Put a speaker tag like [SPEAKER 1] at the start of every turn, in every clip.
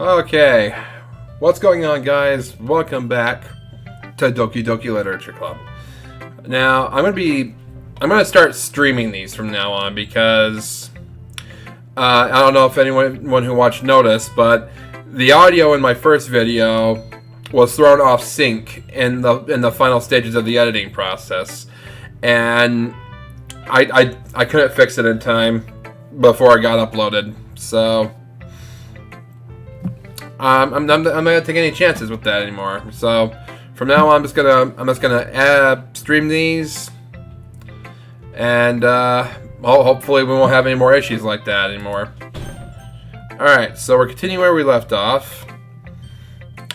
[SPEAKER 1] Okay, what's going on, guys? Welcome back to Doki Doki Literature Club. Now, I'm gonna start streaming these from now on because I don't know if anyone who watched noticed, but the audio in my first video was thrown off sync in the final stages of the editing process, and I couldn't fix it in time before it got uploaded, so. I'm not gonna take any chances with that anymore. So from now on, I'm just gonna stream these, and hopefully we won't have any more issues like that anymore. All right, so we're continuing where we left off.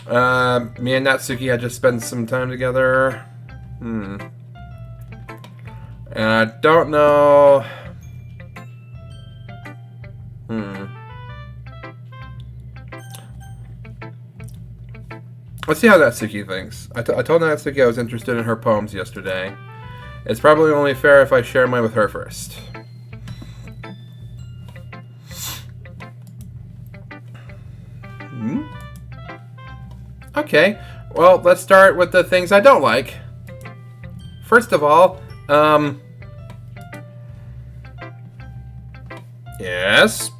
[SPEAKER 1] Me and Natsuki had just spent some time together. And I don't know. Let's see how Natsuki thinks. I told Natsuki I was interested in her poems yesterday. It's probably only fair if I share mine with her first. Okay, well, let's start with the things I don't like. First of all, yes.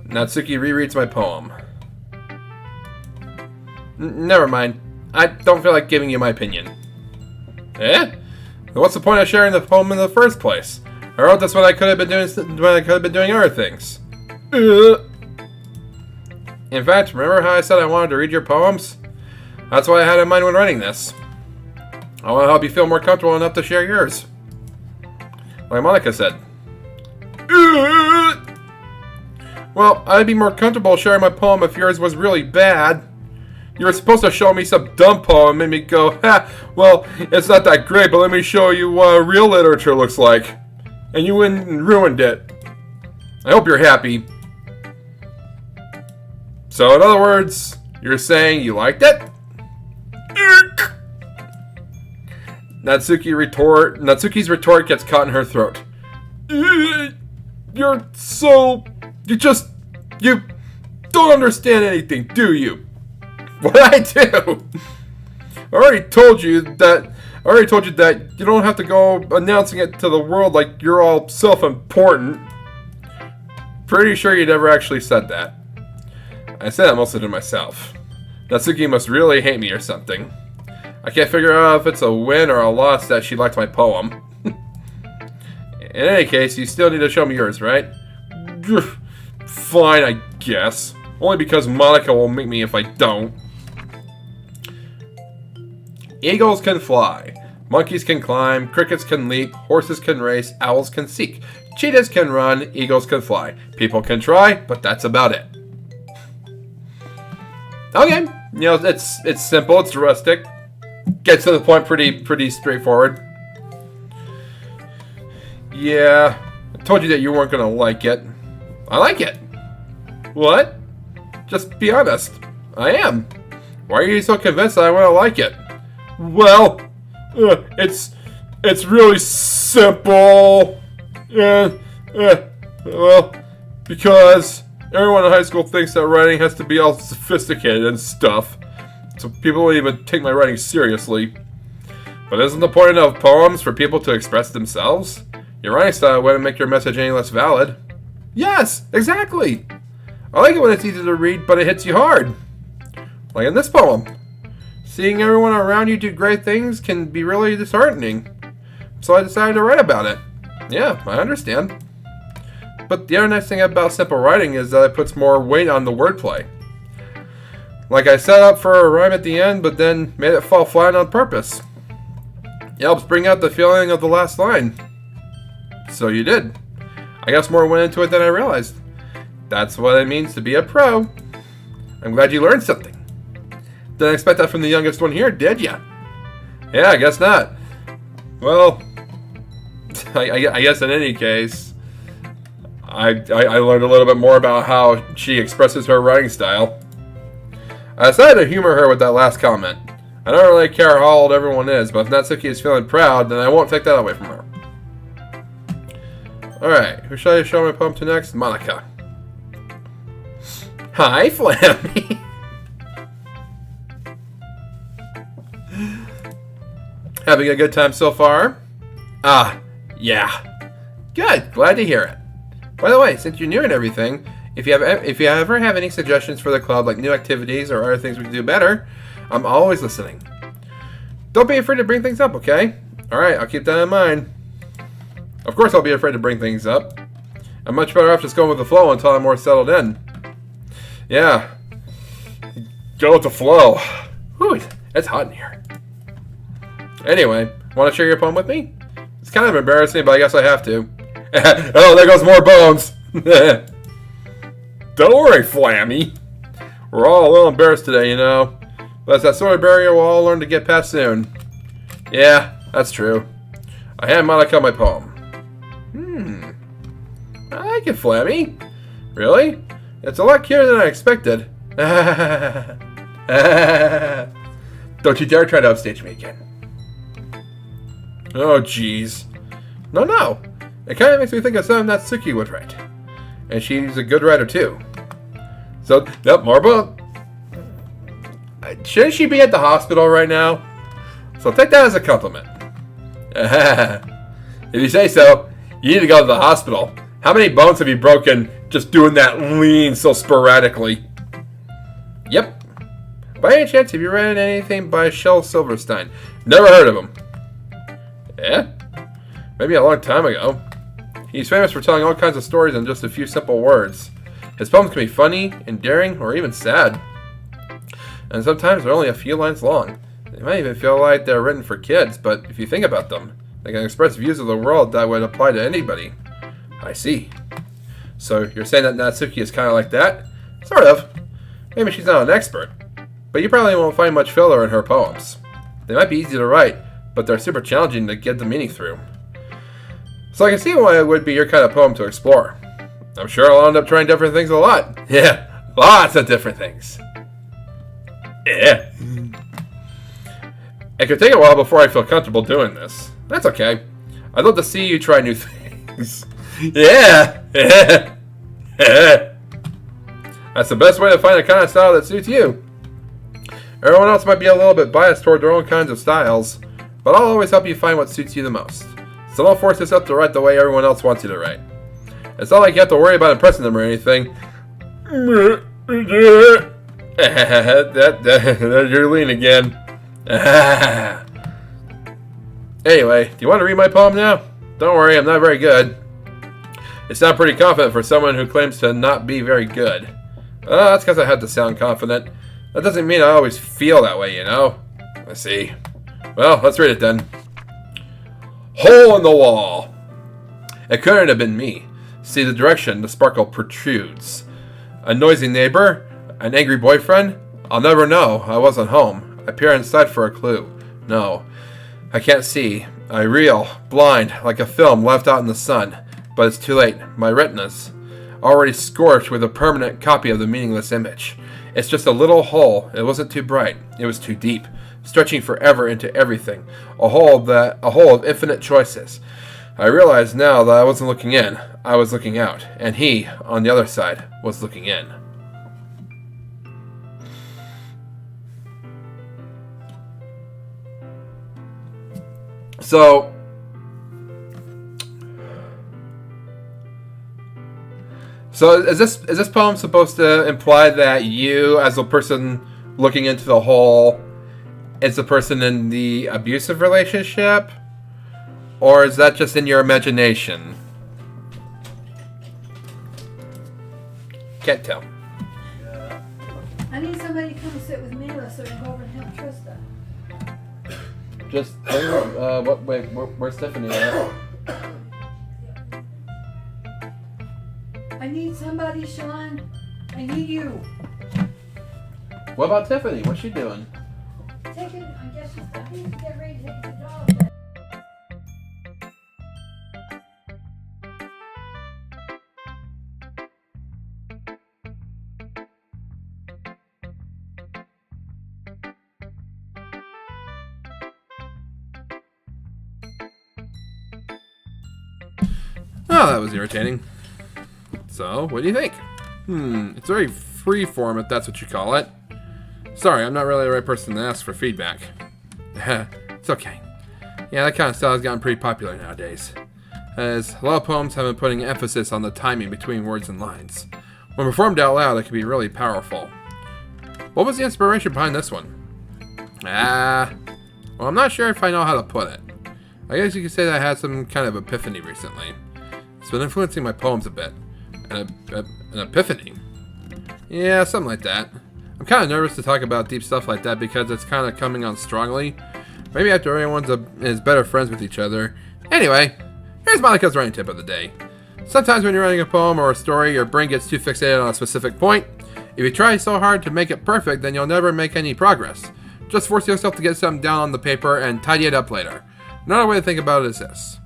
[SPEAKER 1] Natsuki rereads my poem. Never mind. I don't feel like giving you my opinion. Eh? What's the point of sharing the poem in the first place? I wrote this when I could have been doing other things. In fact, remember how I said I wanted to read your poems? That's what I had in mind when writing this. I want to help you feel more comfortable enough to share yours. Like Monica said. Well, I'd be more comfortable sharing my poem if yours was really bad. You were supposed to show me some dumb poem and make me go, ha, well, it's not that great, but let me show you what real literature looks like. And you went and ruined it. I hope you're happy. So, in other words, you're saying you liked it? Natsuki's retort gets caught in her throat. You don't understand anything, do you? What I do? I already told you that you don't have to go announcing it to the world like you're all self-important. Pretty sure you never actually said that. I said that mostly to myself. Natsuki must really hate me or something. I can't figure out if it's a win or a loss that she liked my poem. In any case, you still need to show me yours, right? Fine, I guess. Only because Monica will make me if I don't. Eagles can fly, monkeys can climb, crickets can leap, horses can race, owls can seek, cheetahs can run, eagles can fly. People can try, but that's about it. Okay, you know, it's simple, it's rustic, gets to the point pretty straightforward. Yeah, I told you that you weren't gonna like it. I like it. What? Just be honest. I am. Why are you so convinced that I want to like it? Well, it's really simple. Well, because everyone in high school thinks that writing has to be all sophisticated and stuff, so people don't even take my writing seriously. But isn't the point of poems for people to express themselves? Your writing style wouldn't make your message any less valid. Yes, exactly. I like it when it's easy to read, but it hits you hard. Like in this poem. Seeing everyone around you do great things can be really disheartening. So I decided to write about it. Yeah, I understand. But the other nice thing about simple writing is that it puts more weight on the wordplay. Like I set up for a rhyme at the end, but then made it fall flat on purpose. It helps bring out the feeling of the last line. So you did. I guess more went into it than I realized. That's what it means to be a pro. I'm glad you learned something. Didn't expect that from the youngest one here, did ya? Yeah, I guess not. Well, I guess in any case, I learned a little bit more about how she expresses her writing style. I decided to humor her with that last comment. I don't really care how old everyone is, but if Natsuki is feeling proud, then I won't take that away from her. Alright, who should I show my poem to next? Monica. Hi, Flammy. Having a good time so far? Yeah. Good. Glad to hear it. By the way, since you're new and everything, if you ever have any suggestions for the club, like new activities or other things we can do better, I'm always listening. Don't be afraid to bring things up, okay? Alright, I'll keep that in mind. Of course I'll be afraid to bring things up. I'm much better off just going with the flow until I'm more settled in. Yeah. Go with the flow. Whew, it's hot in here. Anyway, want to share your poem with me? It's kind of embarrassing, but I guess I have to. Oh, there goes more bones. Don't worry, Flammy. We're all a little embarrassed today, you know. But it's that sort of barrier we'll all learn to get past soon. Yeah, that's true. I hand Monica my poem. I like it, Flammy. Really? It's a lot cuter than I expected. Don't you dare try to upstage me again. Oh, jeez. No. It kind of makes me think of something that Suki would write. And she's a good writer, too. So, yep, more about... Shouldn't she be at the hospital right now? So take that as a compliment. If you say so, you need to go to the hospital. How many bones have you broken just doing that lean so sporadically? Yep. By any chance, have you read anything by Shel Silverstein? Never heard of him. Yeah? Maybe a long time ago. He's famous for telling all kinds of stories in just a few simple words. His poems can be funny, endearing, or even sad. And sometimes they're only a few lines long. They might even feel like they're written for kids, but if you think about them, they can express views of the world that would apply to anybody. I see. So you're saying that Natsuki is kind of like that? Sort of. Maybe she's not an expert, but you probably won't find much filler in her poems. They might be easy to write, but they're super challenging to get the meaning through. So I can see why it would be your kind of poem to explore. I'm sure I'll end up trying different things a lot. Yeah, lots of different things. Yeah. It could take a while before I feel comfortable doing this. That's okay. I'd love to see you try new things. Yeah. That's the best way to find the kind of style that suits you. Everyone else might be a little bit biased toward their own kinds of styles, but I'll always help you find what suits you the most. So don't force yourself to write the way everyone else wants you to write. It's not like you have to worry about impressing them or anything. You're lean again. Anyway, do you want to read my poem now? Don't worry, I'm not very good. It sounds pretty confident for someone who claims to not be very good. That's because I had to sound confident. That doesn't mean I always feel that way, you know? I see. Well, let's read it then. Hole in the wall. It couldn't have been me. See the direction the sparkle protrudes. A noisy neighbor? An angry boyfriend? I'll never know. I wasn't home. I peer inside for a clue. No, I can't see. I reel, blind, like a film left out in the sun. But it's too late. My retina's already scorched with a permanent copy of the meaningless image. It's just a little hole. It wasn't too bright. It was too deep, stretching forever into everything. A hole of infinite choices. I realize now that I wasn't looking in. I was looking out. And he, on the other side, was looking in. So is this poem supposed to imply that you, as a person looking into the hole, is the person in the abusive relationship? Or is that just in your imagination? Can't tell.
[SPEAKER 2] I need somebody to come sit with Mila so we can go over and help Trista.
[SPEAKER 1] Just, where's Tiffany at?
[SPEAKER 2] I need somebody, Sean. I need you.
[SPEAKER 1] What about Tiffany? What's she doing?
[SPEAKER 2] Take it. I guess I need to get ready to take the dog.
[SPEAKER 1] Oh, that was irritating. So, what do you think? It's very free form, if that's what you call it. Sorry, I'm not really the right person to ask for feedback. It's okay. Yeah, that kind of style has gotten pretty popular nowadays, as a lot of poems have been putting emphasis on the timing between words and lines. When performed out loud, it can be really powerful. What was the inspiration behind this one? Well, I'm not sure if I know how to put it. I guess you could say that I had some kind of epiphany recently. It's been influencing my poems a bit. An epiphany? Yeah, something like that. I'm kind of nervous to talk about deep stuff like that because it's kind of coming on strongly. Maybe after everyone is better friends with each other. Anyway, here's Monica's writing tip of the day. Sometimes when you're writing a poem or a story, your brain gets too fixated on a specific point. If you try so hard to make it perfect, then you'll never make any progress. Just force yourself to get something down on the paper and tidy it up later. Another way to think about it is this.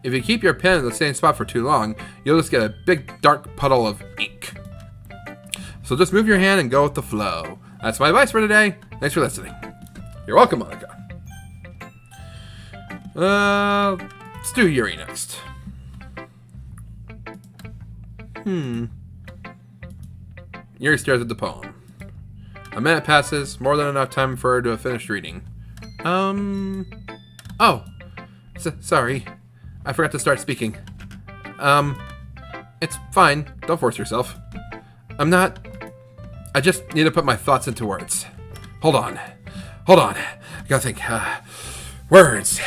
[SPEAKER 1] If you keep your pen in the same spot for too long, you'll just get a big dark puddle of ink. So just move your hand and go with the flow. That's my advice for today. Thanks for listening. You're welcome, Monica. Let's do Yuri next. Yuri stares at the poem. A minute passes, more than enough time for her to have finished reading. Oh. Sorry. I forgot to start speaking. It's fine. Don't force yourself. I just need to put my thoughts into words. Hold on. I gotta think. Words.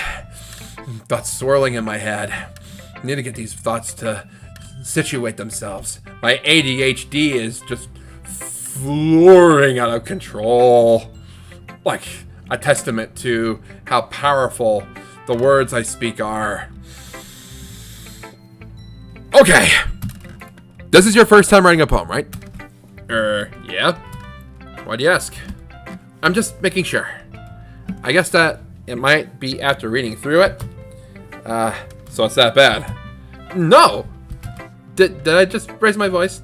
[SPEAKER 1] Thoughts swirling in my head. I need to get these thoughts to situate themselves. My ADHD is just flooring out of control. Like a testament to how powerful the words I speak are. Okay. This is your first time writing a poem, right? Yeah. Why do you ask? I'm just making sure. I guess that it might be after reading through it. So it's that bad. No! Did I just raise my voice?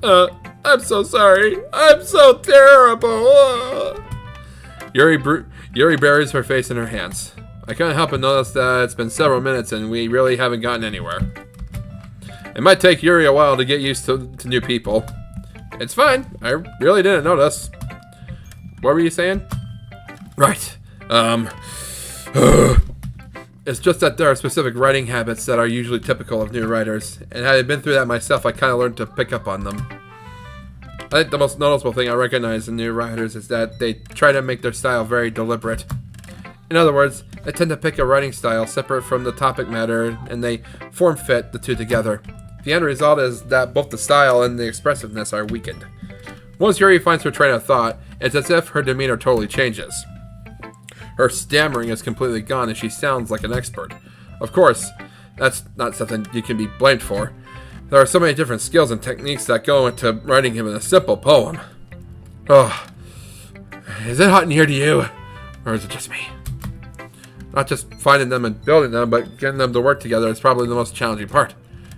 [SPEAKER 1] I'm so sorry. I'm so terrible. Yuri buries her face in her hands. I can't help but notice that it's been several minutes and we really haven't gotten anywhere. It might take Yuri a while to get used to new people. It's fine. I really didn't notice. What were you saying? Right. It's just that there are specific writing habits that are usually typical of new writers, and having been through that myself, I kind of learned to pick up on them. I think the most noticeable thing I recognize in new writers is that they try to make their style very deliberate. In other words, they tend to pick a writing style separate from the topic matter, and they form-fit the two together. The end result is that both the style and the expressiveness are weakened. Once Yuri finds her train of thought, it's as if her demeanor totally changes. Her stammering is completely gone and she sounds like an expert. Of course, that's not something you can be blamed for. There are so many different skills and techniques that go into writing him in a simple poem. Oh, is it hot in here to you? Or is it just me? Not just finding them and building them, but getting them to work together is probably the most challenging part.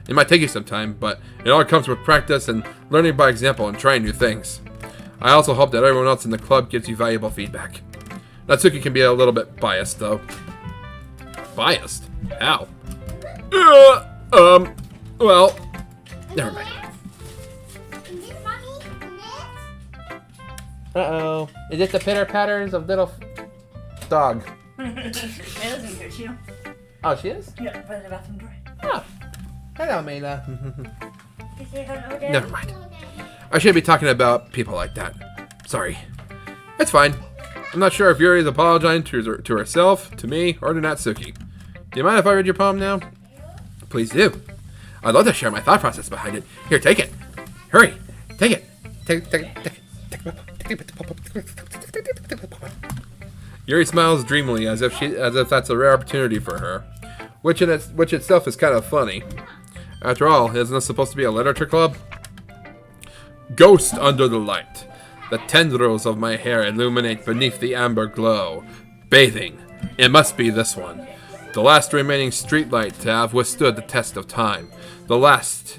[SPEAKER 1] It might take you some time, but it all comes with practice and learning by example and trying new things. I also hope that everyone else in the club gives you valuable feedback. Natsuki can be a little bit biased, though. Biased? How? Well, never mind. Uh-oh. Is it the pitter-patters of little dog?
[SPEAKER 3] Mayla's in here too.
[SPEAKER 1] Oh, she is?
[SPEAKER 3] Yeah, by the bathroom door.
[SPEAKER 1] Oh. Hello, Mayla.
[SPEAKER 3] Did you say hello, Dad?
[SPEAKER 1] Never mind. I shouldn't be talking about people like that. Sorry. It's fine. I'm not sure if Yuri is apologizing to herself, to me, or to Natsuki. Do you mind if I read your poem now? Please do. I'd love to share my thought process behind it. Here, take it. Hurry. Take it. Take it. Yuri smiles dreamily as if that's a rare opportunity for her, which itself is kind of funny. After all, isn't this supposed to be a literature club? Ghost under the light. The tendrils of my hair illuminate beneath the amber glow. Bathing. It must be this one. The last remaining streetlight to have withstood the test of time. The last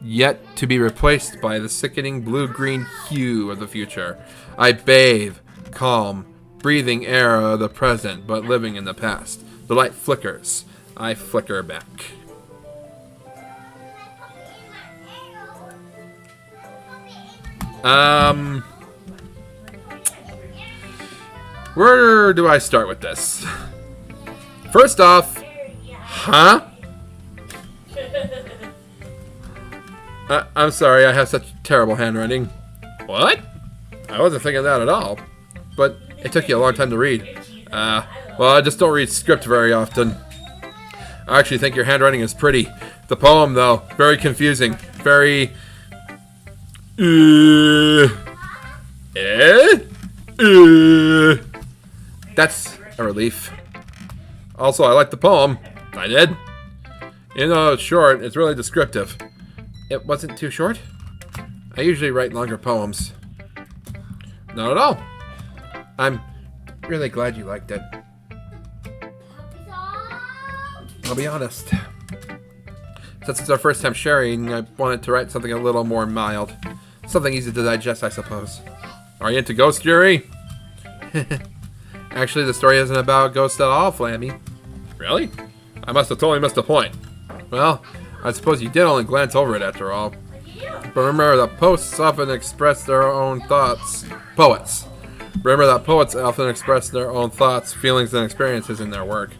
[SPEAKER 1] yet to be replaced by the sickening blue-green hue of the future. I bathe, calm, breathing air of the present, but living in the past. The light flickers. I flicker back. Where do I start with this? First off, huh? I'm sorry, I have such terrible handwriting. What? I wasn't thinking that at all. But it took you a long time to read. Well, I just don't read script very often. I actually think your handwriting is pretty. The poem, though, very confusing. Very... That's a relief. Also, I like the poem. I did. Even though it's short, it's really descriptive. It wasn't too short? I usually write longer poems. Not at all. I'm really glad you liked it. I'll be honest. Since it's our first time sharing, I wanted to write something a little more mild. Something easy to digest, I suppose. Are you into ghost theory? Actually, the story isn't about ghosts at all, Flammy. Really? I must have totally missed the point. Well, I suppose you did only glance over it after all. But remember that poets often express their own thoughts. Poets. Remember that poets often express their own thoughts, feelings, and experiences in their work.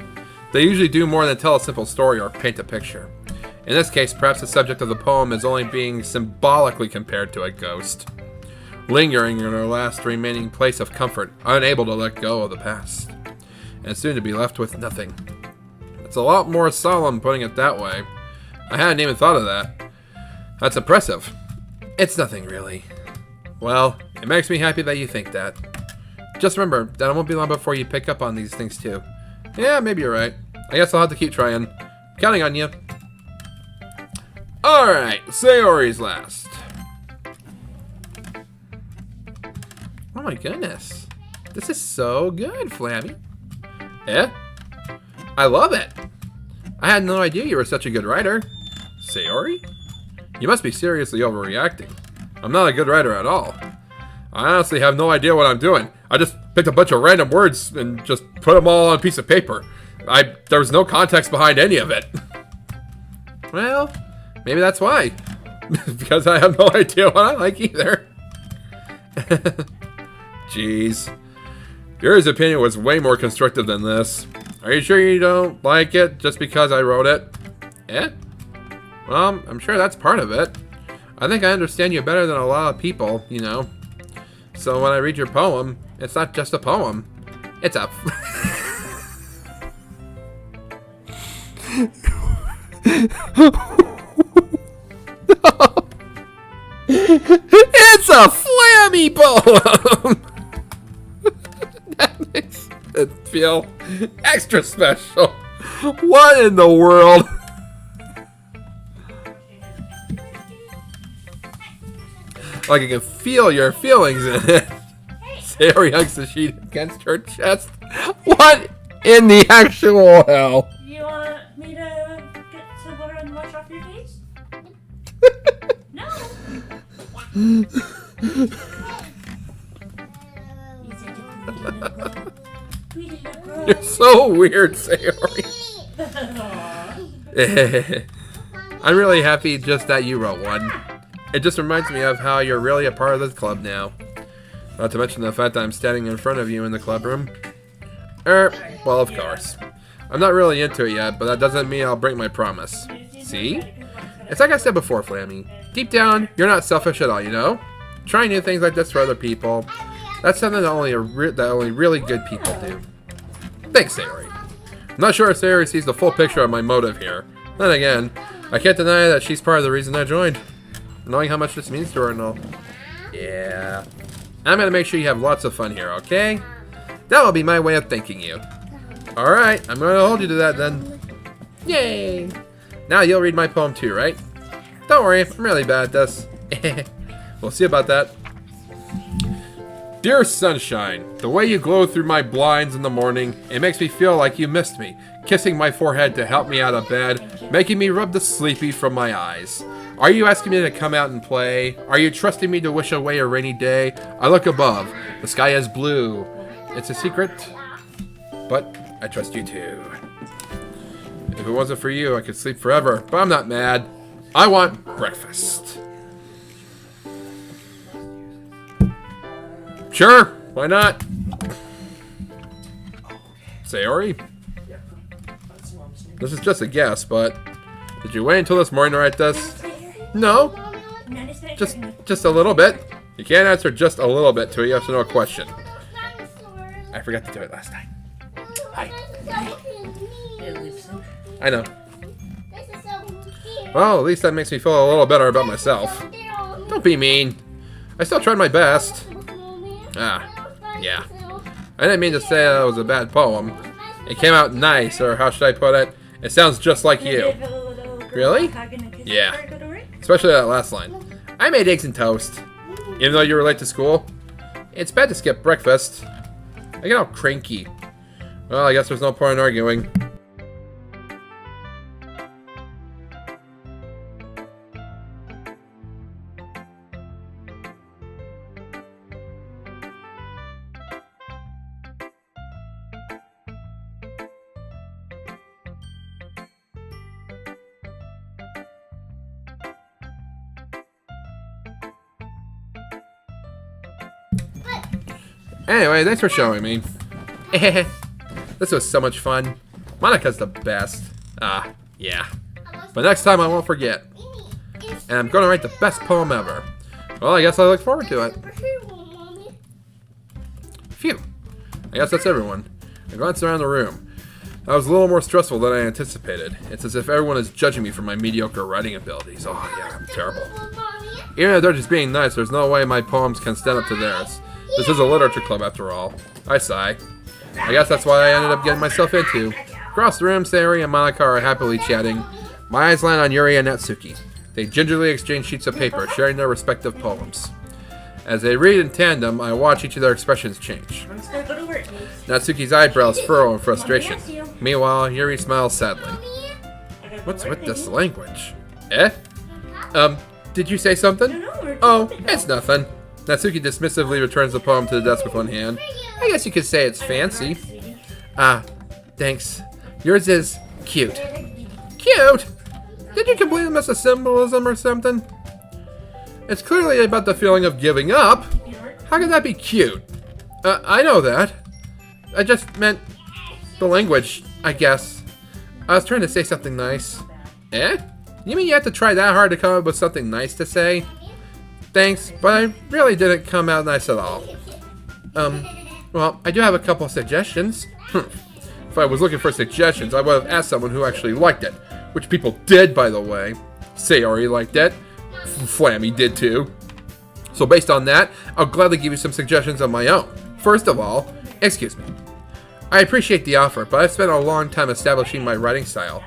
[SPEAKER 1] They usually do more than tell a simple story or paint a picture. In this case, perhaps the subject of the poem is only being symbolically compared to a ghost, lingering in her last remaining place of comfort, unable to let go of the past, and soon to be left with nothing. It's a lot more solemn putting it that way. I hadn't even thought of that. That's impressive. It's nothing, really. Well, it makes me happy that you think that. Just remember that it won't be long before you pick up on these things, too. Yeah, maybe you're right. I guess I'll have to keep trying. Counting on you. Alright, Sayori's last. Oh my goodness. This is so good, Flammy. Yeah? I love it. I had no idea you were such a good writer. Sayori? You must be seriously overreacting. I'm not a good writer at all. I honestly have no idea what I'm doing. I just picked a bunch of random words and just put them all on a piece of paper. There was no context behind any of it. Well, maybe that's why. Because I have no idea what I like either. Jeez. Yuri's opinion was way more constructive than this. Are you sure you don't like it just because I wrote it? Eh? Well, I'm sure that's part of it. I think I understand you better than a lot of people, you know. So when I read your poem, it's not just a poem. It's a... It's a Flammy poem! That makes it feel extra special. What in the world? Like I can feel your feelings in it. Sayori hugs the sheet against her chest. What in the actual hell?
[SPEAKER 3] You want me to get some water and wash off your face? No.
[SPEAKER 1] You're so weird, Sayori. I'm really happy just that you wrote one. It just reminds me of how you're really a part of this club now. Not to mention the fact that I'm standing in front of you in the club room. Well, of course. I'm not really into it yet, but that doesn't mean I'll break my promise. See? It's like I said before, Flammy. Deep down, you're not selfish at all, you know? Trying new things like this for other people. That's something that only really good people do. Thanks, Sayori. I'm not sure if Sayori sees the full picture of my motive here. Then again, I can't deny that she's part of the reason I joined. Knowing how much this means to her and all. Yeah. I'm gonna make sure you have lots of fun here, okay? That will be my way of thanking you. Alright, I'm gonna hold you to that then. Yay! Now you'll read my poem too, right? Don't worry, I'm really bad at this. We'll see about that. Dear sunshine, the way you glow through my blinds in the morning, it makes me feel like you missed me, kissing my forehead to help me out of bed, making me rub the sleepy from my eyes. Are you asking me to come out and play? Are you trusting me to wish away a rainy day? I look above. The sky is blue. It's a secret, but I trust you too. If it wasn't for you, I could sleep forever, but I'm not mad. I want breakfast. Sure, why not? Sayori? This is just a guess, but did you wait until this morning to write this? No, just a little bit. You can't answer just a little bit to a yes or no question. I forgot to do it last time. Hi. I know. Well, at least that makes me feel a little better about myself. Don't be mean. I still tried my best. Ah, yeah. I didn't mean to say that was a bad poem. It came out nice, or how should I put it? It sounds just like you. Really? Yeah. Especially that last line. I made eggs and toast. Even though you were late to school? It's bad to skip breakfast. I get all cranky. Well, I guess there's no point in arguing. Anyway, thanks for showing me. This was so much fun. Monika's the best. Ah, yeah. But next time I won't forget. And I'm gonna write the best poem ever. Well, I guess I look forward to it. Phew. I guess that's everyone. I glanced around the room. That was a little more stressful than I anticipated. It's as if everyone is judging me for my mediocre writing abilities. Oh, yeah, I'm terrible. Even if they're just being nice, there's no way my poems can stand up to theirs. This is a literature club after all. I sigh. I guess that's what I ended up getting myself into. Across the room, Sayori and Monika are happily chatting. My eyes land on Yuri and Natsuki. They gingerly exchange sheets of paper, sharing their respective poems. As they read in tandem, I watch each of their expressions change. Natsuki's eyebrows furrow in frustration. Meanwhile, Yuri smiles sadly. What's with this language? Eh? Did you say something? Oh, it's nothing. Natsuki dismissively returns the poem to the desk with one hand. I guess you could say it's fancy. Ah, thanks. Yours is cute. Cute? Did you completely miss a symbolism or something? It's clearly about the feeling of giving up. How could that be cute? I know that. I just meant the language, I guess. I was trying to say something nice. Eh? You mean you have to try that hard to come up with something nice to say? Thanks, but I really didn't come out nice at all. Well, I do have a couple suggestions. If I was looking for suggestions, I would have asked someone who actually liked it. Which people did, by the way. Sayori liked it. Flammy did too. So based on that, I'll gladly give you some suggestions of my own. First of all, excuse me. I appreciate the offer, but I've spent a long time establishing my writing style.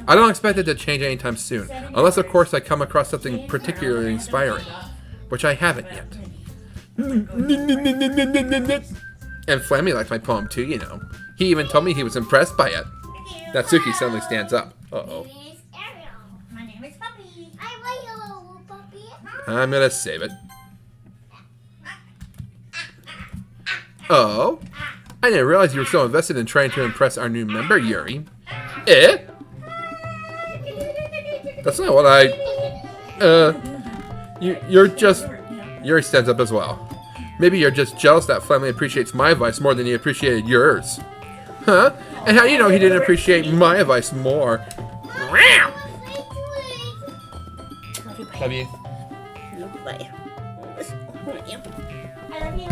[SPEAKER 1] I don't expect it to change anytime soon, unless of course I come across something particularly inspiring. Which I haven't yet. And Flammy liked my poem too, you know. He even told me he was impressed by it. Natsuki suddenly stands up. Uh-oh.
[SPEAKER 3] My name is Puppy.
[SPEAKER 1] I'm gonna save it. Oh? I didn't realize you were so invested in trying to impress our new member, Yuri. Eh? That's not what You're just... Yuri stands up as well. Maybe you're just jealous that Flammy appreciates my advice more than he appreciated yours. Huh? And how do you know he didn't appreciate my advice more? Love you.
[SPEAKER 3] I love you.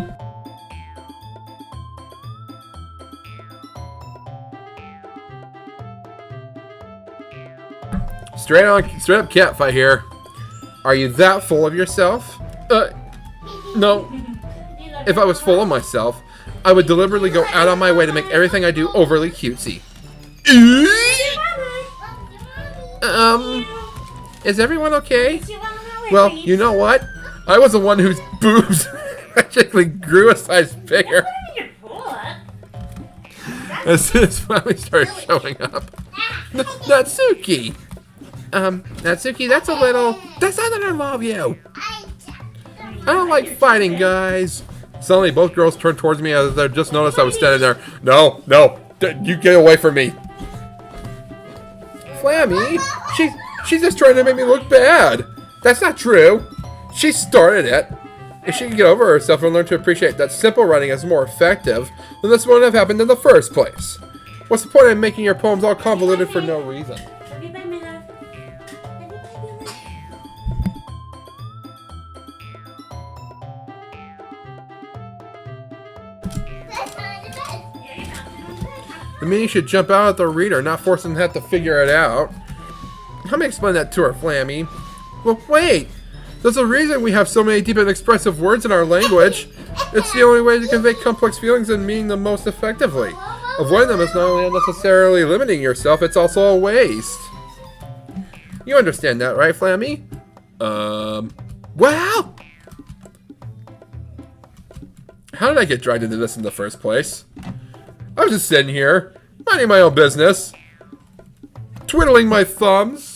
[SPEAKER 1] Straight up catfight here. Are you that full of yourself? No. If I was full of myself, I would deliberately go out on my way to make everything I do overly cutesy. Is everyone okay? Well, you know what? I was the one whose boobs magically grew a size bigger. As soon as finally started showing up. Natsuki! Natsuki, that's not that I love you. I don't like fighting, guys. Suddenly, both girls turned towards me as they just noticed I was standing there. No, you get away from me. Flammy, she's just trying to make me look bad. That's not true. She started it. If she could get over herself and learn to appreciate that simple writing is more effective, then this wouldn't have happened in the first place. What's the point of making your poems all convoluted for no reason?
[SPEAKER 3] Love you, bye, my love. Love you, bye, my love.
[SPEAKER 1] The meaning should jump out at the reader, not force them to have to figure it out. Let me explain that to her, Flammy. Well, wait! There's a reason we have so many deep and expressive words in our language. It's the only way to convey complex feelings and meaning the most effectively. Avoiding them is not only unnecessarily limiting yourself, it's also a waste. You understand that, right, Flammy? Well! How did I get dragged into this in the first place? I was just sitting here, minding my own business, twiddling my thumbs.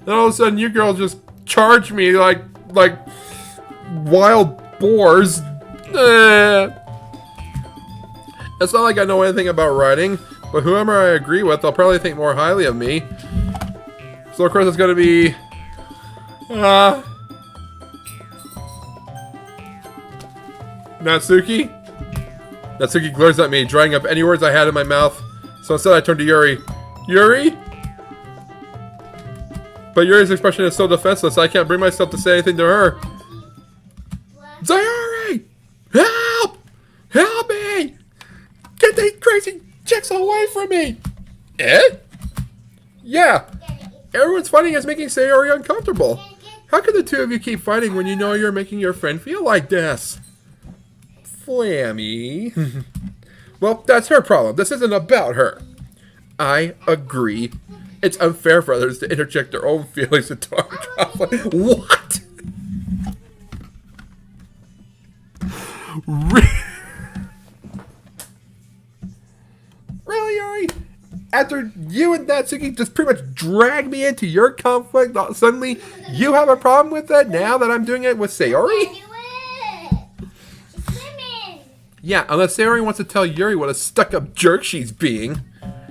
[SPEAKER 1] And all of a sudden, you girls just charge me like wild boars. It's not like I know anything about writing, but whoever I agree with, they'll probably think more highly of me. So of course it's gonna be... Natsuki? Natsuki glares at me, drying up any words I had in my mouth. So instead I turn to Yuri. Yuri? But Yuri's expression is so defenseless, I can't bring myself to say anything to her. Sayori! Help! Help me! Get these crazy chicks away from me! Eh? Yeah. Everyone's fighting is making Sayori uncomfortable. How can the two of you keep fighting when you know you're making your friend feel like this? Flammy. Well, that's her problem. This isn't about her. I agree. It's unfair for others to interject their own feelings into our conflict. What? Really, Yuri? After you and Natsuki just pretty much dragged me into your conflict, suddenly you have a problem with it now that I'm doing it with Sayori? Yeah, unless Sayori wants to tell Yuri what a stuck-up jerk she's being.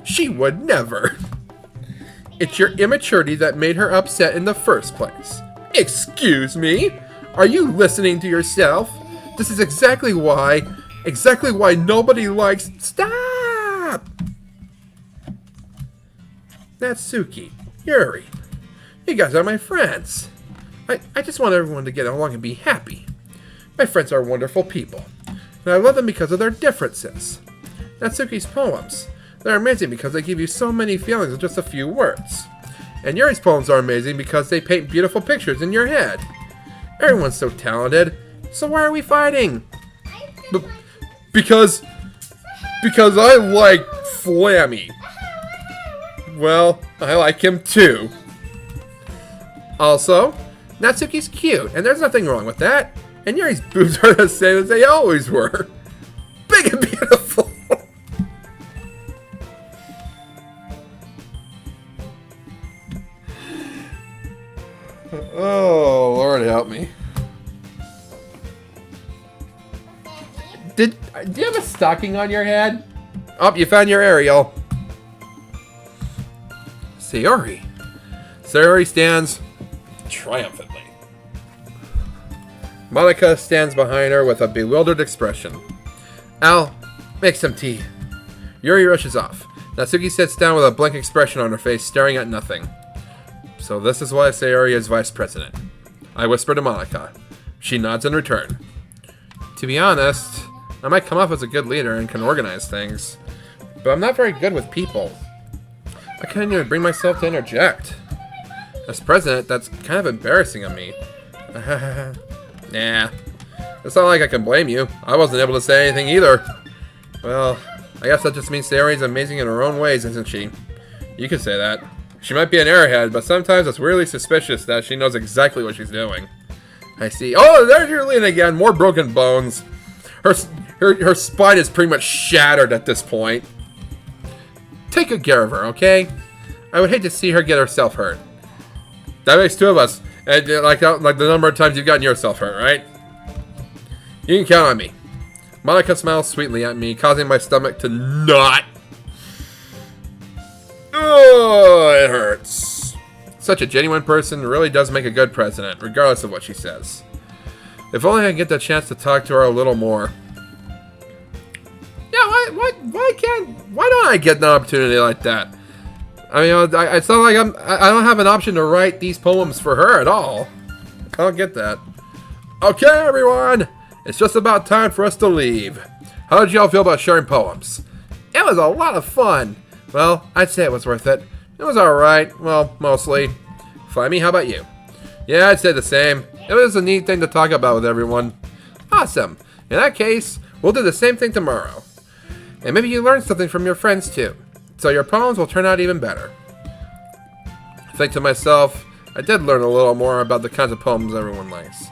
[SPEAKER 1] She would never. It's your immaturity that made her upset in the first place. Excuse me? Are you listening to yourself? This is exactly why nobody likes... Stop! Natsuki, Yuri, you guys are my friends. I just want everyone to get along and be happy. My friends are wonderful people, and I love them because of their differences. Natsuki's poems, they're amazing because they give you so many feelings in just a few words. And Yuri's poems are amazing because they paint beautiful pictures in your head. Everyone's so talented, so why are we fighting? Because I like Flammy. Well, I like him too. Also, Natsuki's cute, and there's nothing wrong with that. And Yuri's boobs are the same as they always were. Big and beautiful. Oh, Lord help me. Do you have a stocking on your head? Oh, you found your Ariel. Sayori. Sayori stands triumphantly. Monica stands behind her with a bewildered expression. Al, make some tea. Yuri rushes off. Natsuki sits down with a blank expression on her face, staring at nothing. So this is why Sayori is vice president. I whisper to Monica. She nods in return. To be honest, I might come off as a good leader and can organize things, but I'm not very good with people. I can't even bring myself to interject. As president, that's kind of embarrassing of me. Nah. It's not like I can blame you. I wasn't able to say anything either. Well, I guess that just means Sayori's amazing in her own ways, isn't she? You could say that. She might be an airhead, but sometimes it's really suspicious that she knows exactly what she's doing. I see. Oh, there's Yurlene again. More broken bones. Her spine is pretty much shattered at this point. Take good care of her, okay? I would hate to see her get herself hurt. That makes two of us. And like the number of times you've gotten yourself hurt, right? You can count on me. Monica smiles sweetly at me, causing my stomach to knot. Oh, it hurts. such a genuine person really does make a good president, regardless of what she says. If only I get the chance to talk to her a little more. Yeah, why don't I get an opportunity like that? I mean, it's not like I don't have an option to write these poems for her at all. I don't get that. Okay, everyone, it's just about time for us to leave. How did y'all feel about sharing poems? It was a lot of fun. Well, I'd say it was worth it. It was alright. Well, mostly. Flammy, how about you? Yeah, I'd say the same. It was a neat thing to talk about with everyone. Awesome. In that case, we'll do the same thing tomorrow. And maybe you learned something from your friends too. So your poems will turn out even better. I think to myself, I did learn a little more about the kinds of poems everyone likes.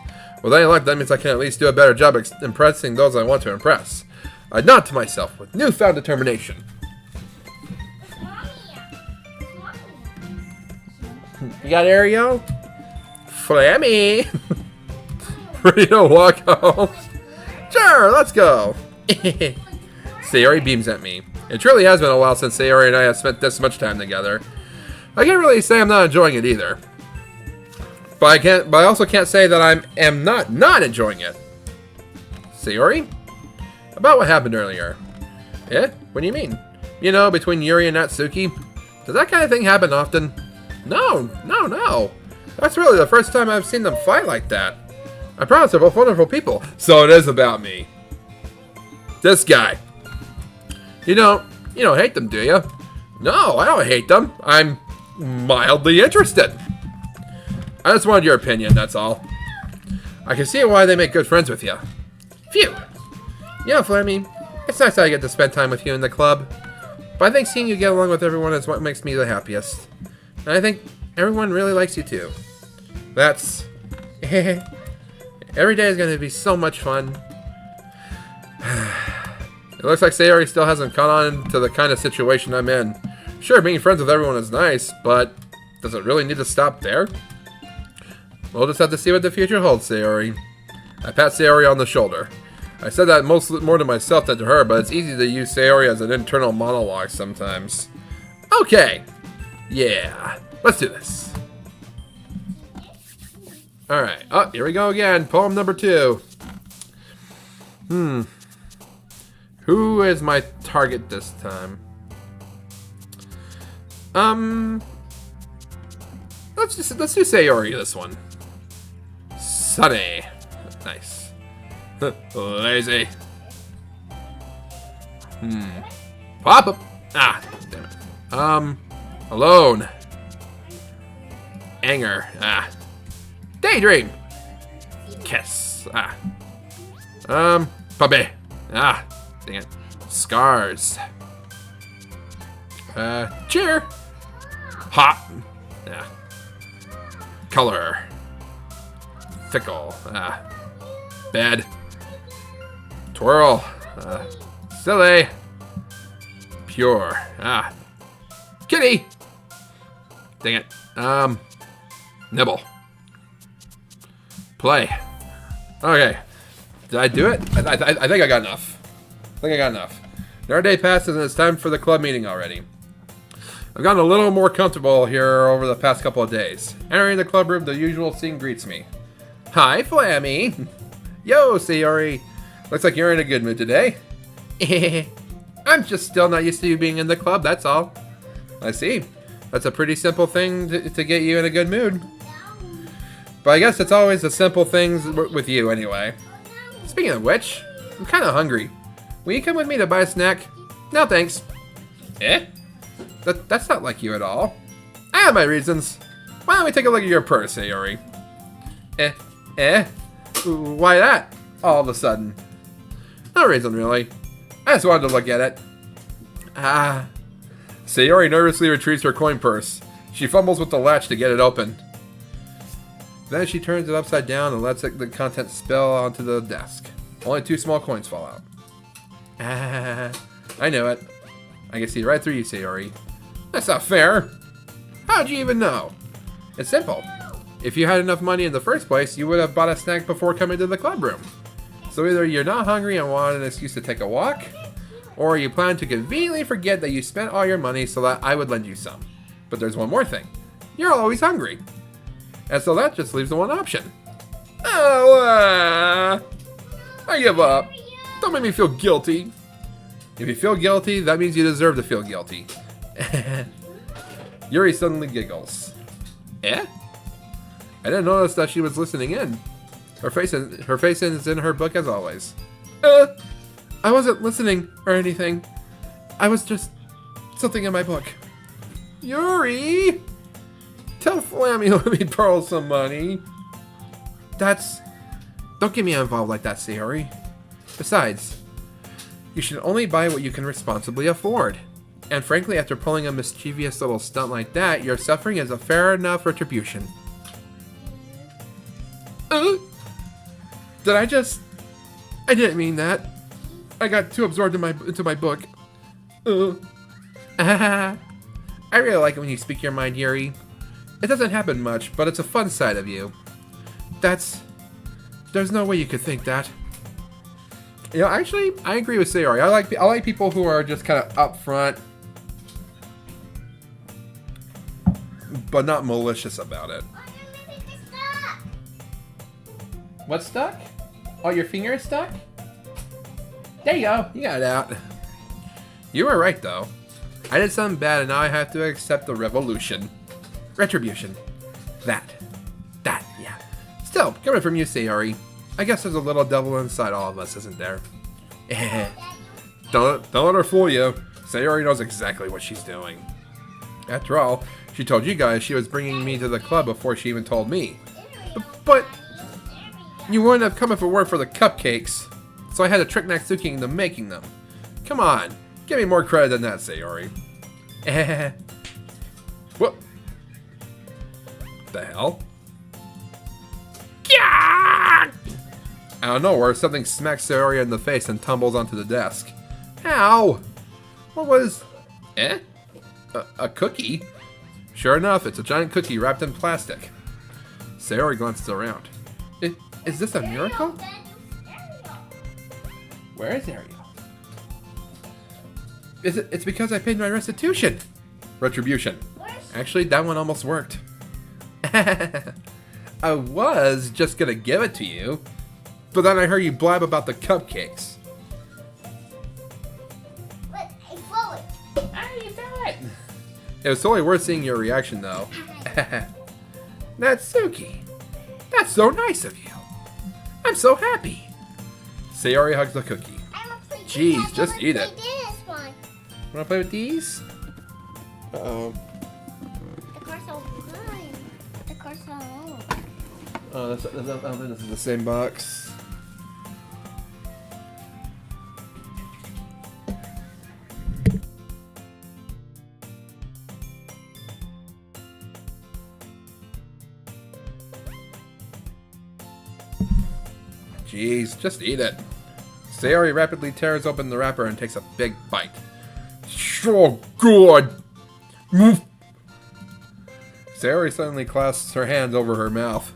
[SPEAKER 1] With any luck, that means I can at least do a better job impressing those I want to impress. I nod to myself with newfound determination. You got Ariel? Flammy! Ready to walk home? Sure, let's go! Sayori beams at me. It truly has been a while since Sayori and I have spent this much time together. I can't really say I'm not enjoying it either. But I also can't say that I am not enjoying it. Sayori? About what happened earlier. Eh? What do you mean? You know, between Yuri and Natsuki? Does that kind of thing happen often? No. That's really the first time I've seen them fight like that. I promise they're both wonderful people. So it is about me. This guy. You don't hate them, do you? No, I don't hate them. I'm mildly interested. I just wanted your opinion, that's all. I can see why they make good friends with you. Phew. You know, Flammy, it's nice that I get to spend time with you in the club. But I think seeing you get along with everyone is what makes me the happiest. And I think everyone really likes you too. That's... Every day is going to be so much fun. It looks like Sayori still hasn't caught on to the kind of situation I'm in. Sure, being friends with everyone is nice, but does it really need to stop there? We'll just have to see what the future holds, Sayori. I pat Sayori on the shoulder. I said that more to myself than to her, but it's easy to use Sayori as an internal monologue sometimes. Okay. Yeah. Let's do this. Alright. Oh, here we go again. Poem number 2. Who is my target this time? Let's do Sayori this one. Sunny. Nice. Lazy. Pop up. Ah, damn it. Alone. Anger. Ah. Daydream. Kiss. Ah. Puppy. Ah. Dang it. Scars. Cheer. Hot. Yeah. Color. Fickle. Bed. Twirl. Silly. Pure. Kitty. Dang it. Nibble. Play. Okay. Did I do it? I think I got enough. Another day passes and it's time for the club meeting already. I've gotten a little more comfortable here over the past couple of days. Entering the club room, the usual scene greets me. Hi, Flammy. Yo, Sayori. Looks like you're in a good mood today. I'm just still not used to you being in the club, that's all. I see. That's a pretty simple thing to get you in a good mood. But I guess it's always the simple things with you anyway. Speaking of which, I'm kind of hungry. Will you come with me to buy a snack? No, thanks. Eh? That's not like you at all. I have my reasons. Why don't we take a look at your purse, Sayori? Why that? All of a sudden. No reason, really. I just wanted to look at it. Sayori nervously retrieves her coin purse. She fumbles with the latch to get it open. Then she turns it upside down and lets the contents spill onto the desk. Only 2 small coins fall out. I know it. I can see right through you, Sayori. That's not fair. How'd you even know? It's simple. If you had enough money in the first place, you would have bought a snack before coming to the club room. So either you're not hungry and want an excuse to take a walk, or you plan to conveniently forget that you spent all your money so that I would lend you some. But there's one more thing. You're always hungry. And so that just leaves the one option. Oh, I give up. Don't make me feel guilty. If you feel guilty, that means you deserve to feel guilty. Yuri suddenly giggles. Eh? I didn't notice that she was listening in. Her face is in her book as always. I wasn't listening or anything. I was just something in my book. Yuri! Tell Flammy to let me borrow some money. Don't get me involved like that, Sayori. Besides, you should only buy what you can responsibly afford. And frankly, after pulling a mischievous little stunt like that, your suffering is a fair enough retribution. I didn't mean that. I got too absorbed into my book. I really like it when you speak your mind, Yuri. It doesn't happen much, but it's a fun side of you. There's no way you could think that. You know, actually, I agree with Sayori. I like people who are just kind of upfront, but not malicious about it. What's stuck? Oh, your finger is stuck? There you go. You got it out. You were right, though. I did something bad, and now I have to accept the retribution. That, yeah. Still, coming from you, Sayori, I guess there's a little devil inside all of us, isn't there? Don't let her fool you. Sayori knows exactly what she's doing. After all, she told you guys she was bringing me to the club before she even told me. But you wouldn't have come if it weren't for the cupcakes, so I had to trick Natsuki into making them. Come on, give me more credit than that, Sayori. What the hell? Out of nowhere, something smacks Sayori in the face and tumbles onto the desk. Ow! What was... A cookie? Sure enough, it's a giant cookie wrapped in plastic. Sayori glances around. Is this a miracle? Where is Ariel? It's because I paid my restitution. Retribution. Actually, that one almost worked. I was just gonna give it to you, but then I heard you blab about the cupcakes.
[SPEAKER 4] But I followed.
[SPEAKER 3] You fell it.
[SPEAKER 1] It was totally worth seeing your reaction, though. Natsuki, that's so nice of you. I'm so happy. Sayori hugs the cookie. Jeez, just eat it. Wanna play with these? Uh-oh.
[SPEAKER 4] The car's all mine. The car's all.
[SPEAKER 1] Oh, I don't think this is the same box. Jeez, just eat it. Sayori rapidly tears open the wrapper and takes a big bite. So good! Sayori suddenly clasps her hands over her mouth.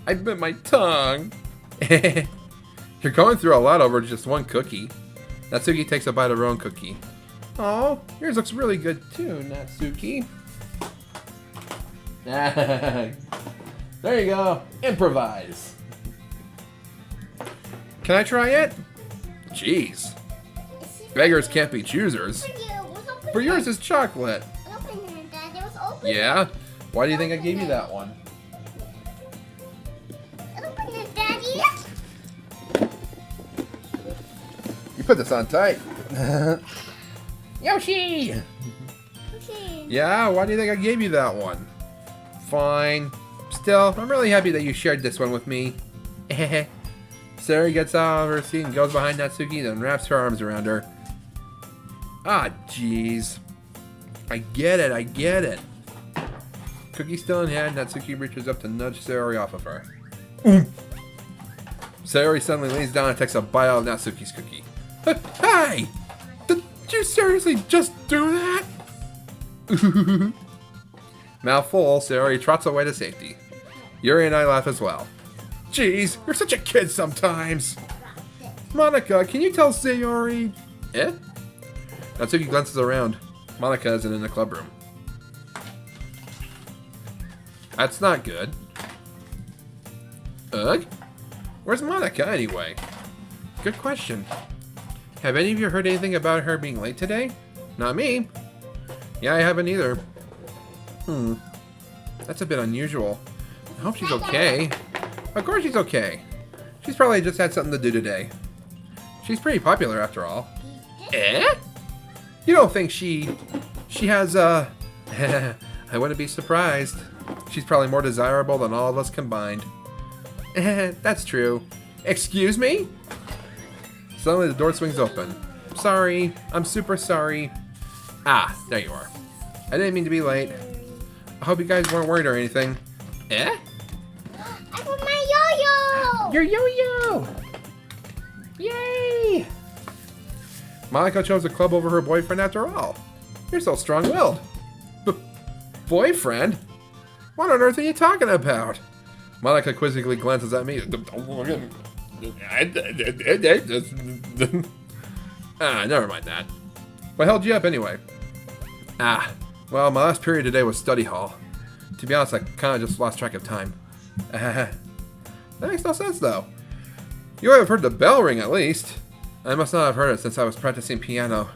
[SPEAKER 1] I bit my tongue. You're going through a lot over just one cookie. Natsuki takes a bite of her own cookie. Oh, yours looks really good too, Natsuki. There you go. Improvise. Can I try it? Jeez. Beggars can't be choosers. For yours is chocolate. Yeah? Why do you think I gave you that one? You put this on tight. Yoshi! Yeah, why do you think I gave you that one? Fine. Still, I'm really happy that you shared this one with me. Sayori gets out of her seat and goes behind Natsuki, then wraps her arms around her. Ah, jeez. I get it. Cookie still in hand, Natsuki reaches up to nudge Sayori off of her. Sayori suddenly leans down and takes a bite out of Natsuki's cookie. Hey! Did you seriously just do that? Mouth full, Sayori trots away to safety. Yuri and I laugh as well. Jeez, you're such a kid sometimes. Monica, can you tell Sayori? Natsuki glances around. Monica isn't in the club room. That's not good. Ugh? Where's Monica, anyway? Good question. Have any of you heard anything about her being late today? Not me. Yeah, I haven't either. That's a bit unusual. I hope she's okay. Of course she's okay. She's probably just had something to do today. She's pretty popular after all. Eh? You don't think she has, I wouldn't be surprised. She's probably more desirable than all of us combined. That's true. Excuse me? Suddenly the door swings open. Sorry. I'm super sorry. Ah, there you are. I didn't mean to be late. I hope you guys weren't worried or anything. Eh?
[SPEAKER 4] I want my yo-yo!
[SPEAKER 1] Your yo-yo! Yay! Monica chose a club over her boyfriend after all. You're so strong-willed. Boyfriend? What on earth are you talking about? Monica quizzically glances at me. Never mind that. What held you up anyway? Well, my last period today was study hall. To be honest, I kind of just lost track of time. That makes no sense, though. You would have heard the bell ring, at least. I must not have heard it since I was practicing piano.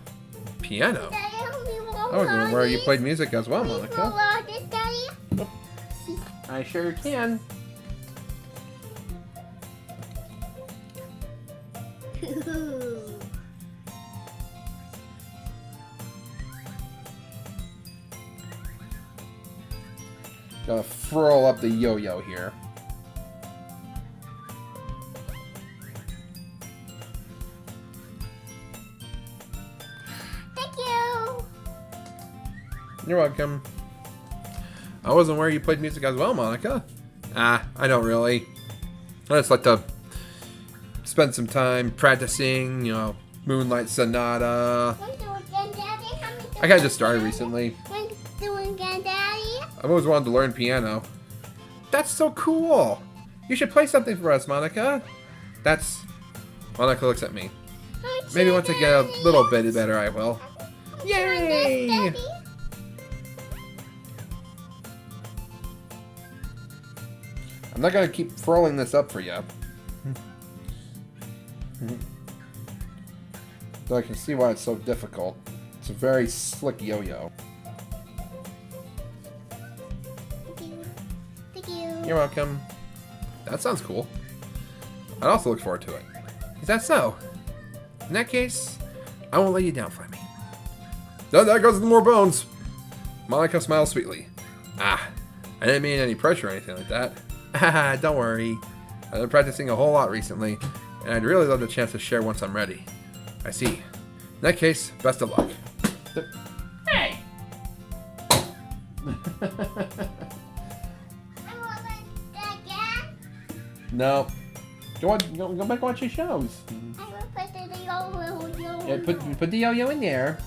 [SPEAKER 1] Piano? I was where you played music as well, Monica. I sure can. Gotta furl up the yo-yo here.
[SPEAKER 4] Thank you.
[SPEAKER 1] You're welcome. I wasn't where you played music as well, Monica. I don't really. I just like to spend some time practicing, you know, Moonlight Sonata. I kinda just started recently. I've always wanted to learn piano. That's so cool! You should play something for us, Monica. Monica looks at me. Maybe once I get a little bit better, I will. Yay! I'm not gonna keep furling this up for you. Though I can see why it's so difficult. It's a very slick yo-yo. You're welcome. That sounds cool. I'd also look forward to it. Is that so? In that case, I won't let you down, Flammy. No, that goes with more bones. Monica smiles sweetly. I didn't mean any pressure or anything like that. Don't worry. I've been practicing a whole lot recently, and I'd really love the chance to share once I'm ready. I see. In that case, best of luck. Hey! No. Go back and watch your shows.
[SPEAKER 4] I will put the yo-yo.
[SPEAKER 1] Yeah, put the yo-yo in there.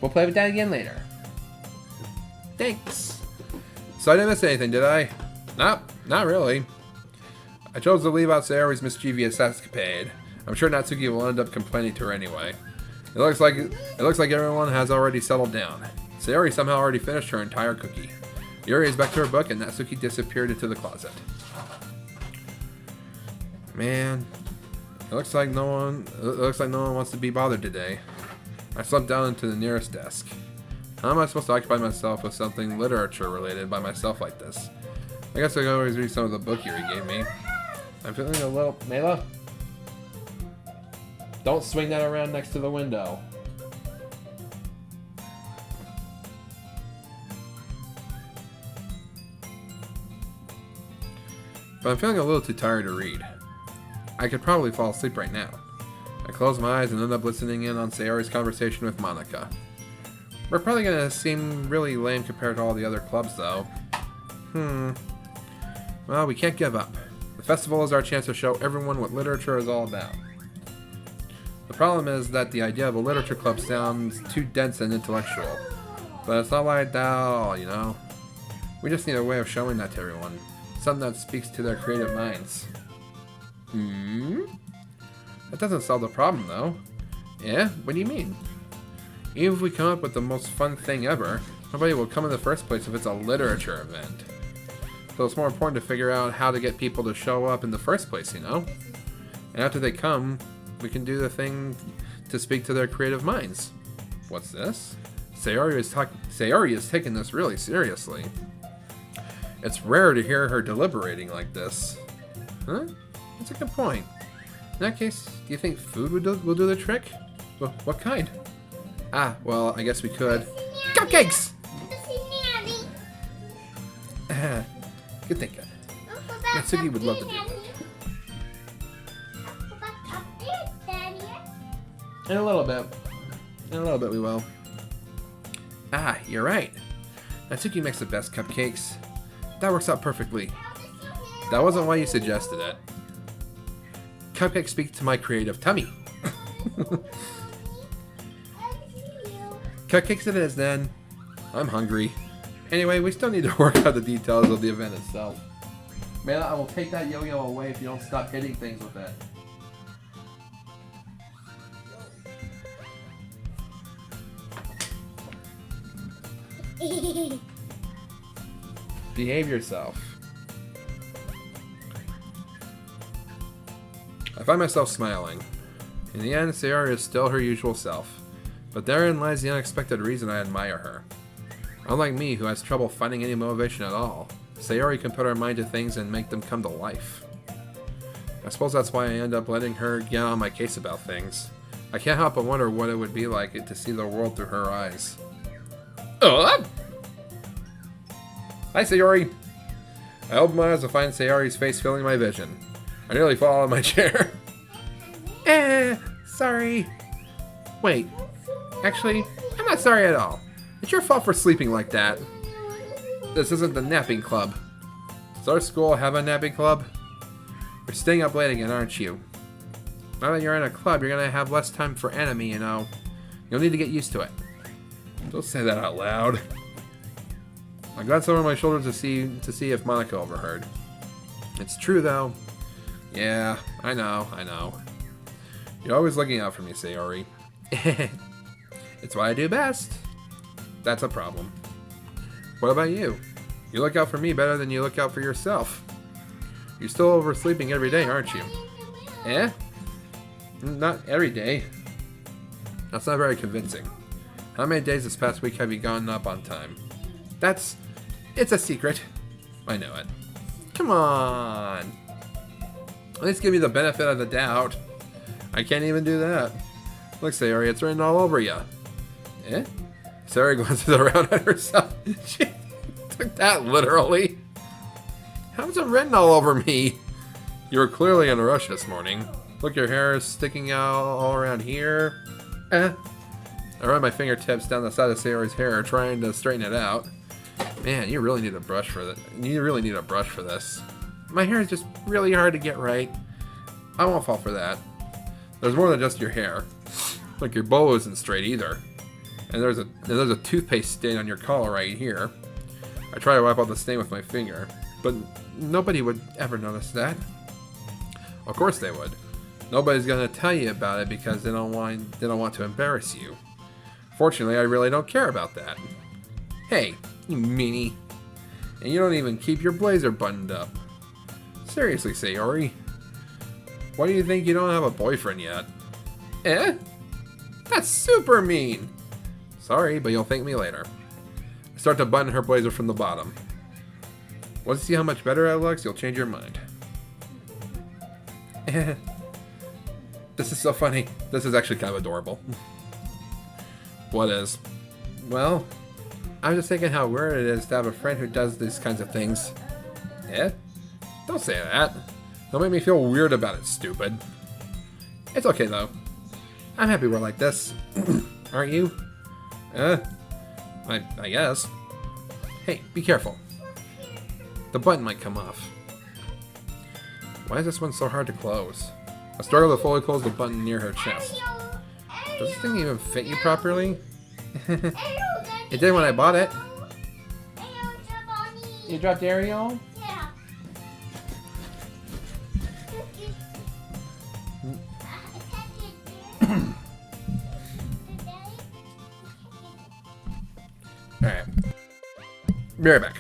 [SPEAKER 1] We'll play with that again later. Thanks. So I didn't miss anything, did I? Nope, not really. I chose to leave out Sayori's mischievous escapade. I'm sure Natsuki will end up complaining to her anyway. It looks like everyone has already settled down. Sayori somehow already finished her entire cookie. Yuri is back to her book, and Natsuki disappeared into the closet. Man, it looks like no one wants to be bothered today. I slumped down into the nearest desk. How am I supposed to occupy myself with something literature related by myself like this? I guess I can always read some of the book Yuri gave me. I'm feeling a little... Mela? Don't swing that around next to the window. But I'm feeling a little too tired to read. I could probably fall asleep right now. I close my eyes and end up listening in on Sayori's conversation with Monica. We're probably gonna seem really lame compared to all the other clubs, though. Well, we can't give up. The festival is our chance to show everyone what literature is all about. The problem is that the idea of a literature club sounds too dense and intellectual. But it's not like that at all, you know? We just need a way of showing that to everyone. Something that speaks to their creative minds. That doesn't solve the problem, though. Yeah? What do you mean? Even if we come up with the most fun thing ever, nobody will come in the first place if it's a literature event. So it's more important to figure out how to get people to show up in the first place, you know? And after they come, we can do the thing to speak to their creative minds. What's this? Sayori is taking this really seriously. It's rare to hear her deliberating like this. Huh? That's a good point. In that case, do you think food will do the trick? Well, what kind? Ah, well, I guess we could. Cupcakes! Good thinking. Natsuki would love to do that. In a little bit. In a little bit we will. Ah, you're right. Natsuki makes the best cupcakes. That works out perfectly. That wasn't why you suggested it. Cupcakes speak to my creative tummy. Cupcakes it is then. I'm hungry. Anyway, we still need to work out the details of the event itself. Man, I will take that yo-yo away if you don't stop hitting things with it. Behave yourself. I find myself smiling. In the end, Sayori is still her usual self. But therein lies the unexpected reason I admire her. Unlike me, who has trouble finding any motivation at all, Sayori can put her mind to things and make them come to life. I suppose that's why I end up letting her get on my case about things. I can't help but wonder what it would be like to see the world through her eyes. Hi, Sayori! I open my eyes to find Sayori's face filling my vision. I nearly fall out of my chair. Sorry. Wait, actually, I'm not sorry at all. It's your fault for sleeping like that. This isn't the napping club. Does our school have a napping club? You're staying up late again, aren't you? Now that you're in a club, you're gonna have less time for anime, you know. You'll need to get used to it. Don't say that out loud. I glanced over my shoulder to see if Monica overheard. It's true, though. Yeah, I know. You're always looking out for me, Sayori. It's what I do best. That's a problem. What about you? You look out for me better than you look out for yourself. You're still oversleeping every day, aren't you? Eh? Not every day. That's not very convincing. How many days this past week have you gone up on time? It's a secret. I know it. Come on. At least give me the benefit of the doubt. I can't even do that. Look, Sayori, it's written all over you. Eh? Sayori glances around at herself. She took that literally. How's it written all over me? You were clearly in a rush this morning. Look, your hair is sticking out all around here. I run my fingertips down the side of Sayori's hair, trying to straighten it out. Man, you really need a brush for that. You really need a brush for this. My hair is just really hard to get right. I won't fall for that. There's more than just your hair. Look, your bow isn't straight either. And there's a toothpaste stain on your collar right here. I try to wipe off the stain with my finger, but nobody would ever notice that. Of course they would. Nobody's gonna tell you about it because they don't want to embarrass you. Fortunately, I really don't care about that. Hey, you meanie. And you don't even keep your blazer buttoned up. Seriously, Sayori. Why do you think you don't have a boyfriend yet? Eh? That's super mean. Sorry, but you'll thank me later. I start to button her blazer from the bottom. Want to see how much better it looks? You'll change your mind. This is so funny. This is actually kind of adorable. What is? Well, I'm just thinking how weird it is to have a friend who does these kinds of things. Eh? Don't say that. Don't make me feel weird about it, stupid. It's okay, though. I'm happy we're like this. Aren't you? I guess. Hey, be careful. The button might come off. Why is this one so hard to close? I struggle to fully close the button near her chest. Does this thing even fit you properly? It did when I bought it. You dropped Ariel?
[SPEAKER 4] Yeah.
[SPEAKER 1] Alright. Be right back.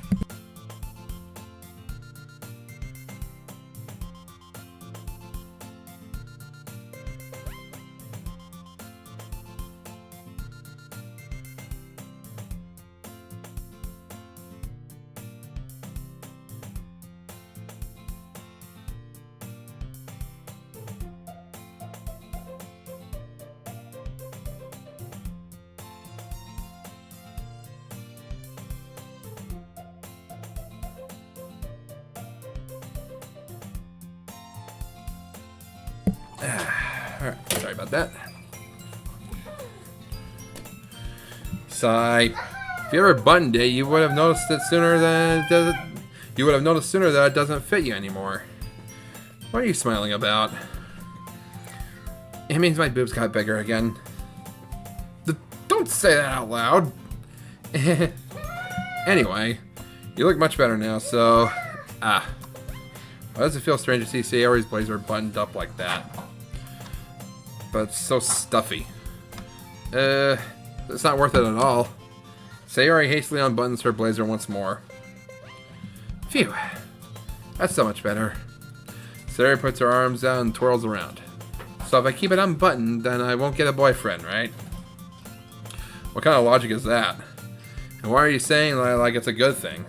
[SPEAKER 1] Alright, sorry about that. Sigh. If you ever buttoned it, you would have noticed it sooner than it does. You would have noticed sooner that it doesn't fit you anymore. What are you smiling about? It means my boobs got bigger again. Don't say that out loud. Anyway, you look much better now, so... Why does it feel strange to see Sayori's blazer buttoned up like that? But it's so stuffy. It's not worth it at all. Sayori hastily unbuttons her blazer once more. Phew. That's so much better. Sayori puts her arms out and twirls around. So if I keep it unbuttoned, then I won't get a boyfriend, right? What kind of logic is that? And why are you saying like it's a good thing?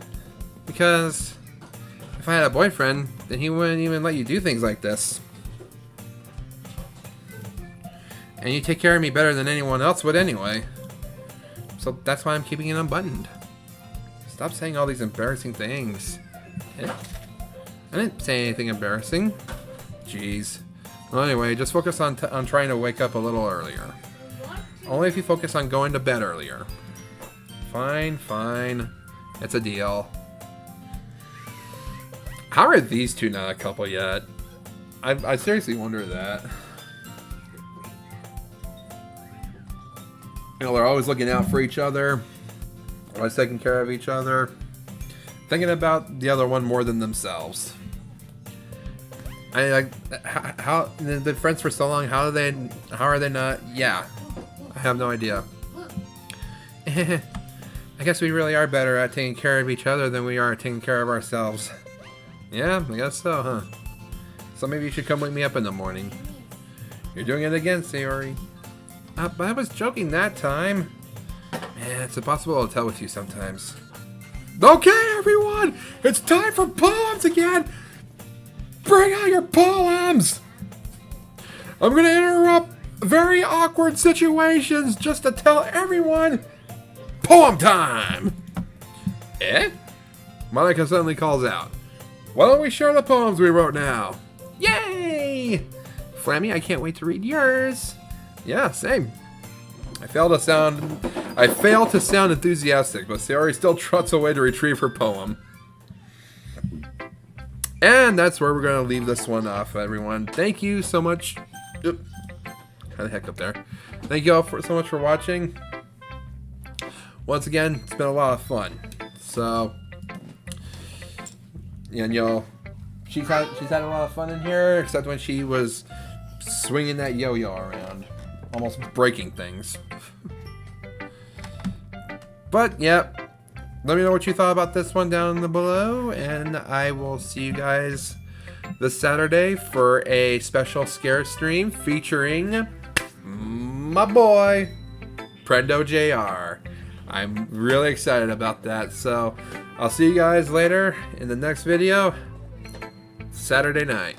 [SPEAKER 1] Because if I had a boyfriend, then he wouldn't even let you do things like this. And you take care of me better than anyone else would anyway. So that's why I'm keeping it unbuttoned. Stop saying all these embarrassing things. I didn't say anything embarrassing. Jeez. Well, anyway, just focus on trying to wake up a little earlier. Only if you focus on going to bed earlier. Fine, fine. It's a deal. How are these two not a couple yet? I seriously wonder that. You know, they're always looking out for each other. Always taking care of each other. Thinking about the other one more than themselves. How they've been friends for so long, how are they not? Yeah. I have no idea. I guess we really are better at taking care of each other than we are at taking care of ourselves. Yeah, I guess so, huh? So maybe you should come wake me up in the morning. You're doing it again, Sayori. But I was joking that time. Man, it's impossible to tell with you sometimes. Okay, everyone! It's time for poems again! Bring out your poems! I'm gonna interrupt very awkward situations just to tell everyone poem time! Eh? Monica suddenly calls out. Why don't we share the poems we wrote now? Yay! Flammy, I can't wait to read yours. Yeah, same. I fail to sound enthusiastic, but Sayori still trots away to retrieve her poem. And that's where we're going to leave this one off, everyone. Thank you so much. Oop. Had a hiccup there. Thank you all so much for watching. Once again, it's been a lot of fun. So, and y'all, she's had a lot of fun in here, except when she was swinging that yo-yo around, almost breaking things. But yeah, let me know what you thought about this one down below, and I will see you guys this Saturday for a special scare stream featuring my boy Prendo JR. I'm really excited about that, so I'll see you guys later in the next video Saturday night.